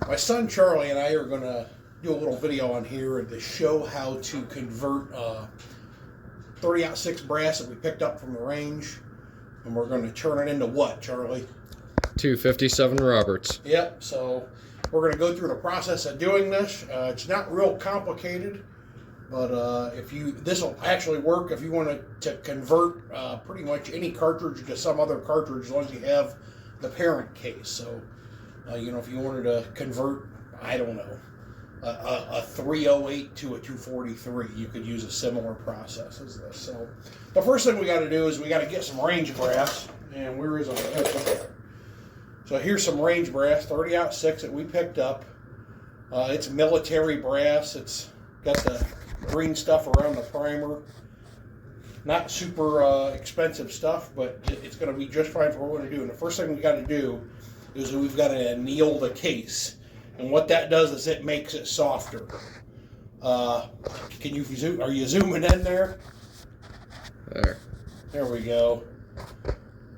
My son Charlie and I are going to do a little video on here to show how to convert 30-06 brass that we picked up from the range. And we're going to turn it into what, Charlie? 257 Roberts. Yep, so we're going to go through the process of doing this. It's not real complicated, but this will actually work if you want to convert pretty much any cartridge to some other cartridge as long as you have the parent case. So, if you wanted to convert, I don't know, a 308 to a 243, you could use a similar process as this. So the first thing we got to do is we got to get some range brass. And where is it? So here's some range brass, 30-06 that we picked up. It's military brass. It's got the green stuff around the primer. Not super expensive stuff, but it's going to be just fine for what we're going to do. And the first thing we got to do is we've got to anneal the case. And what that does is it makes it softer. Can you zoom? Are you zooming in there? There we go.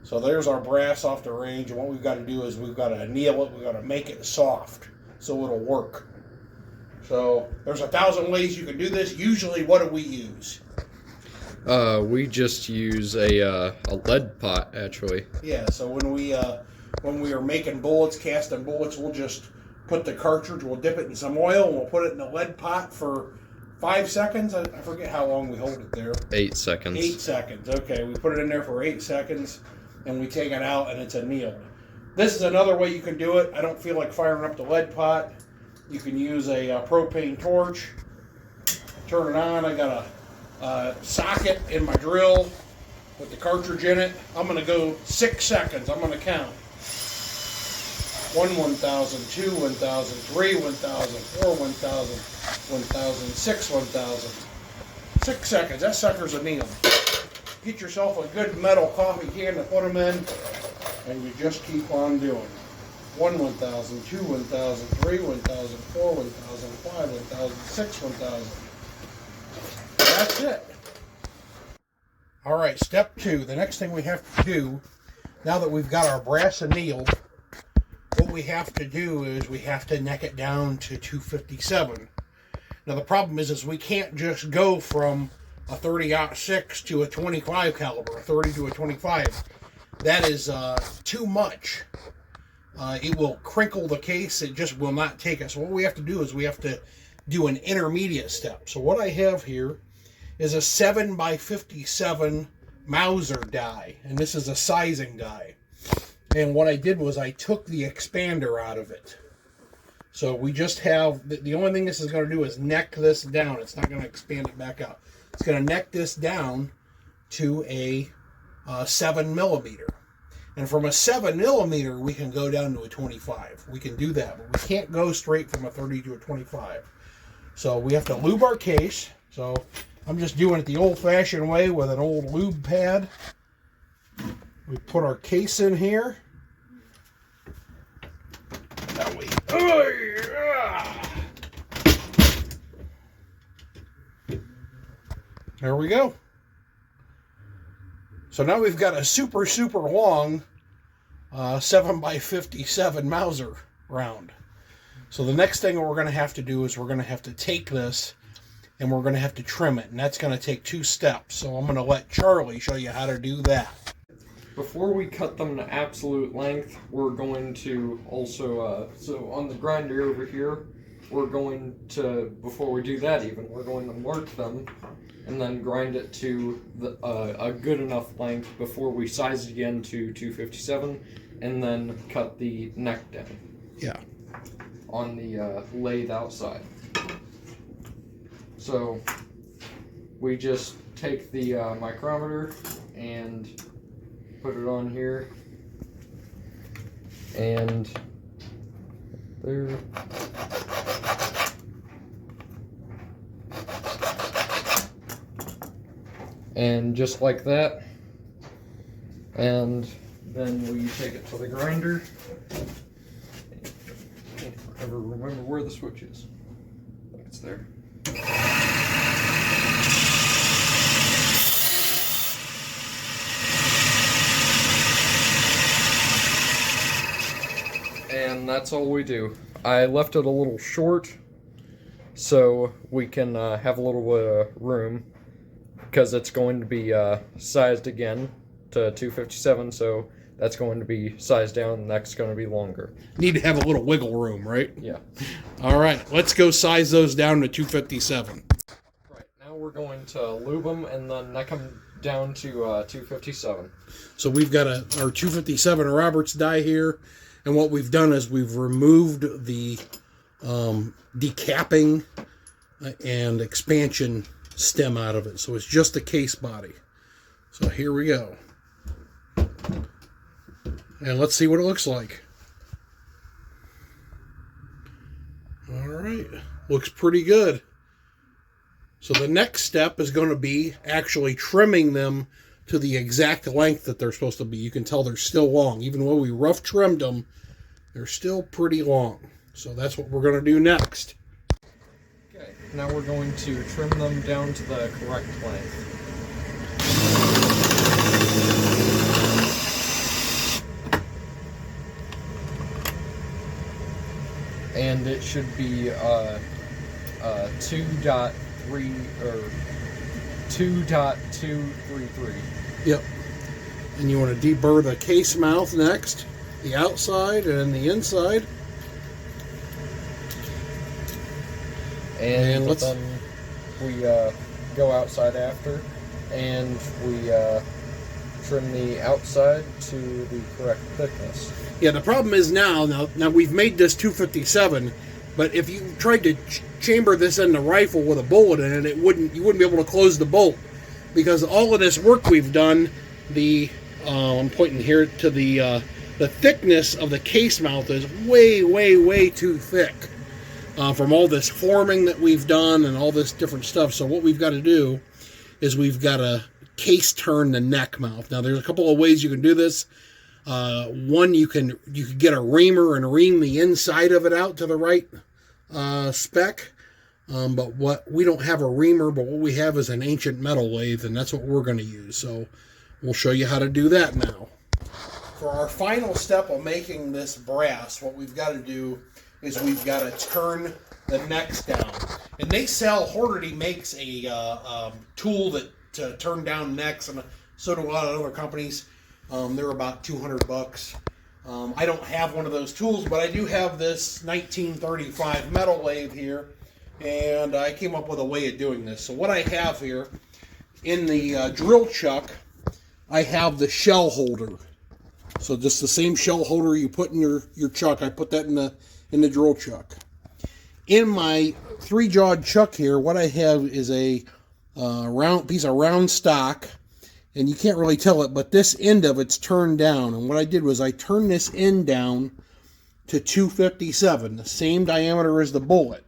So there's our brass off the range, and what we've got to do is we've got to anneal it. We've got to make it soft so it'll work. So there's 1,000 ways you can do this. Usually, what do we use? We just use a lead pot, actually. Yeah. So when we are making bullets, casting bullets, we'll just put the cartridge, we'll dip it in some oil, and we'll put it in the lead pot for 5 seconds. I forget how long we hold it there. 8 seconds. 8 seconds. Okay, we put it in there for 8 seconds, and we take it out, and it's annealed. This is another way you can do it. I don't feel like firing up the lead pot. You can use a propane torch. Turn it on. I got a socket in my drill with the cartridge in it. I'm going to go 6 seconds. I'm going to count. 1, 1,000, 2, 1,000, 3, 1,000, 4, 1,000, 1,006, 1,000. 6 seconds. That sucker's annealed. Get yourself a good metal coffee can to put them in, and you just keep on doing. 1, 1,000, 2, 1,000, 3, 1,000, 4, 1,000, 5, 1,006, 1,000. That's it. All right, step 2. The next thing we have to do, now that we've got our brass annealed, what we have to do is we have to neck it down to 257. Now the problem is we can't just go from a 30-06 to a 25 caliber, a 30 to a 25. That is too much. It will crinkle the case. It just will not take us. So what we have to do is we have to do an intermediate step. So what I have here is a 7x57 Mauser die, and this is a sizing die. And what I did was I took the expander out of it. So we just have, the only thing this is going to do is neck this down. It's not going to expand it back out. It's going to neck this down to a 7 millimeter. And from a 7 millimeter, we can go down to a 25. We can do that, but we can't go straight from a 30 to a 25. So we have to lube our case. So I'm just doing it the old-fashioned way with an old lube pad. We put our case in here. That way. There we go. So now we've got a super, super long 7x57 Mauser round. So the next thing we're going to have to do is we're going to have to take this and we're going to have to trim it. And that's going to take 2 steps. So I'm going to let Charlie show you how to do that. Before we cut them to absolute length, we're going to also, so on the grinder over here, we're going to, before we do that even, we're going to mark them and then grind it to a good enough length before we size it again to 257 and then cut the neck down. Yeah. On the lathe outside. So we just take the micrometer and put it on here, and there. And just like that. And then we take it to the grinder. I can't ever remember where the switch is. I think it's there. And and that's all we do. I left it a little short so we can have a little bit of room, because it's going to be sized again to 257, so that's going to be sized down, and that's going to be longer. Need to have a little wiggle room, right? Yeah. All right, let's go size those down to 257. Right, now we're going to lube them and then neck them down to 257. So we've got our 257 Roberts die here, and what we've done is we've removed the decapping and expansion stem out of it. So it's just the case body. So here we go. And let's see what it looks like. All right, looks pretty good. So the next step is going to be actually trimming them to the exact length that they're supposed to be. You can tell they're still long. Even though we rough trimmed them, they're still pretty long. So that's what we're going to do next. Okay, now we're going to trim them down to the correct length. And it should be 2.3 or 2.233. Yep. And you want to deburr the case mouth next, the outside and then the inside. And then we go outside after, and we trim the outside to the correct thickness. Yeah, the problem is now we've made this 257, but if you tried to chamber this in the rifle with a bullet in it, you wouldn't be able to close the bolt, because all of this work we've done, I'm pointing here to the thickness of the case mouth is way, way, way too thick from all this forming that we've done and all this different stuff. So what we've got to do is we've got to case turn the neck mouth. Now there's a couple of ways you can do this. One, you can get a reamer and ream the inside of it out to the right spec. But we don't have a reamer, but what we have is an ancient metal lathe, and that's what we're going to use. So we'll show you how to do that now. For our final step of making this brass, what we've got to do is we've got to turn the necks down. And Hornady makes a tool to turn down necks, and so do a lot of other companies. They're about $200. I don't have one of those tools, but I do have this 1935 metal lathe here, and I came up with a way of doing this. So what I have here, in the drill chuck, I have the shell holder. So just the same shell holder you put in your chuck, I put that in the drill chuck. In my 3-jawed chuck here, what I have is a round piece of round stock, and you can't really tell it, but this end of it's turned down. And what I did was I turned this end down to 257, the same diameter as the bullet.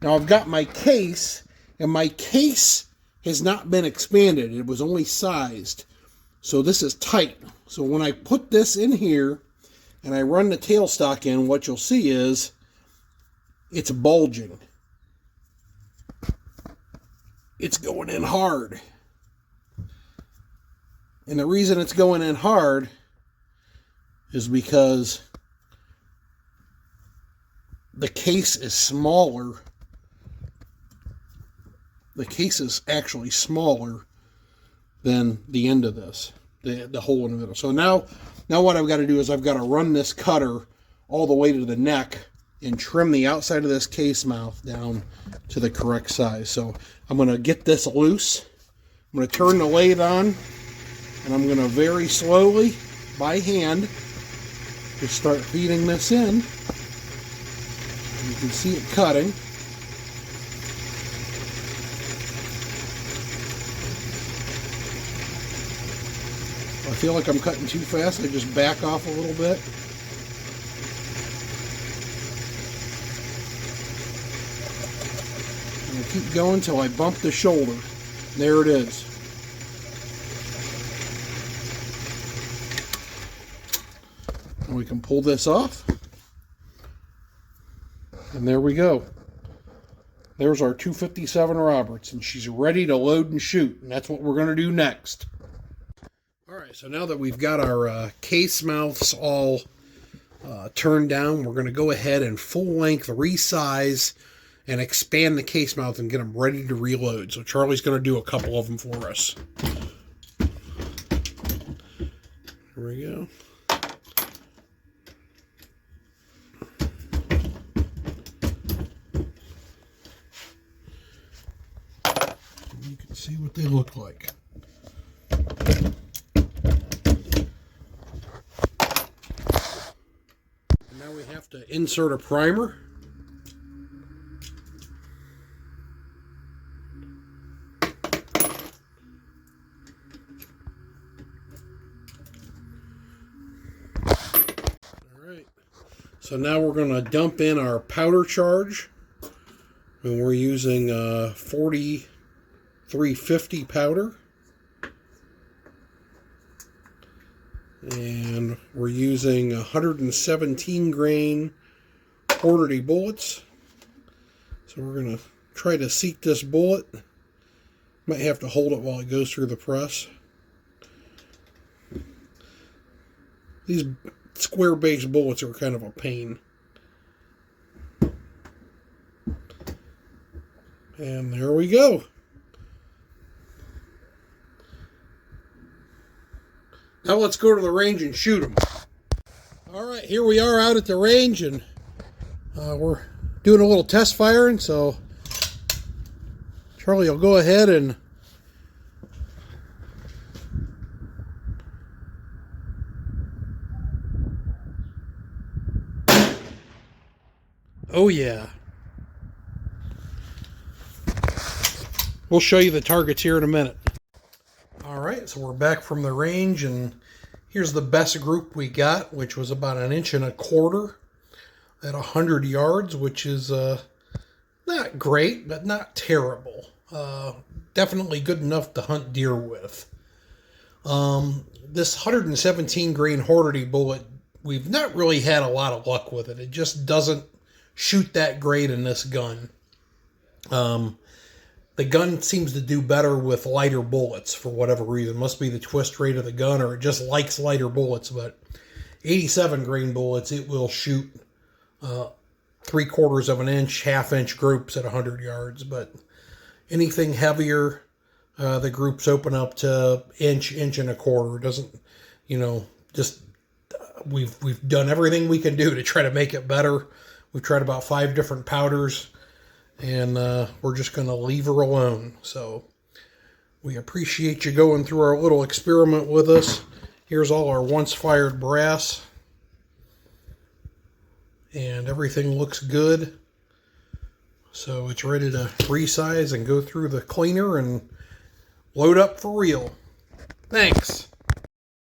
Now I've got my case, and my case has not been expanded. It was only sized. So this is tight. So when I put this in here and I run the tailstock in, what you'll see is it's bulging. It's going in hard. And the reason it's going in hard is because the case is smaller. The case is actually smaller than the end of this, the hole in the middle. So now what I've got to do is I've got to run this cutter all the way to the neck and trim the outside of this case mouth down to the correct size. So I'm going to get this loose. I'm going to turn the lathe on, and I'm going to very slowly, by hand, just start feeding this in. You can see it cutting. If I feel like I'm cutting too fast, I just back off a little bit. And I keep going till I bump the shoulder. There it is. And we can pull this off. And there we go. There's our 257 Roberts, and she's ready to load and shoot. And that's what we're going to do next. All right, so now that we've got our case mouths all turned down. We're going to go ahead and full length resize and expand the case mouth and get them ready to reload. So Charlie's going to do a couple of them for us. Here we go. You can see what they look like. Now we have to insert a primer. Alright, so now we're going to dump in our powder charge, and we're using 4350 powder. And we're using 117 grain Hornady bullets. So we're going to try to seat this bullet. Might have to hold it while it goes through the press. These square base bullets are kind of a pain. And there we go. Now let's go to the range and shoot them. All right, here we are out at the range, and we're doing a little test firing. So Charlie will go ahead and oh yeah. We'll show you the targets here in a minute. Alright, so we're back from the range, and here's the best group we got, which was about 1.25 inches at 100 yards, which is not great, but not terrible. Definitely good enough to hunt deer with. This 117 grain Hornady bullet, we've not really had a lot of luck with it. It just doesn't shoot that great in this gun. The gun seems to do better with lighter bullets for whatever reason. Must be the twist rate of the gun, or it just likes lighter bullets. But 87 grain bullets, it will shoot 3/4 of an inch, half-inch groups at 100 yards. But anything heavier, the groups open up to inch and 1/4. Doesn't, just we've done everything we can do to try to make it better. We've tried about 5 different powders. And we're just going to leave her alone. So we appreciate you going through our little experiment with us. Here's all our once fired brass. And everything looks good. So it's ready to resize and go through the cleaner and load up for real. Thanks.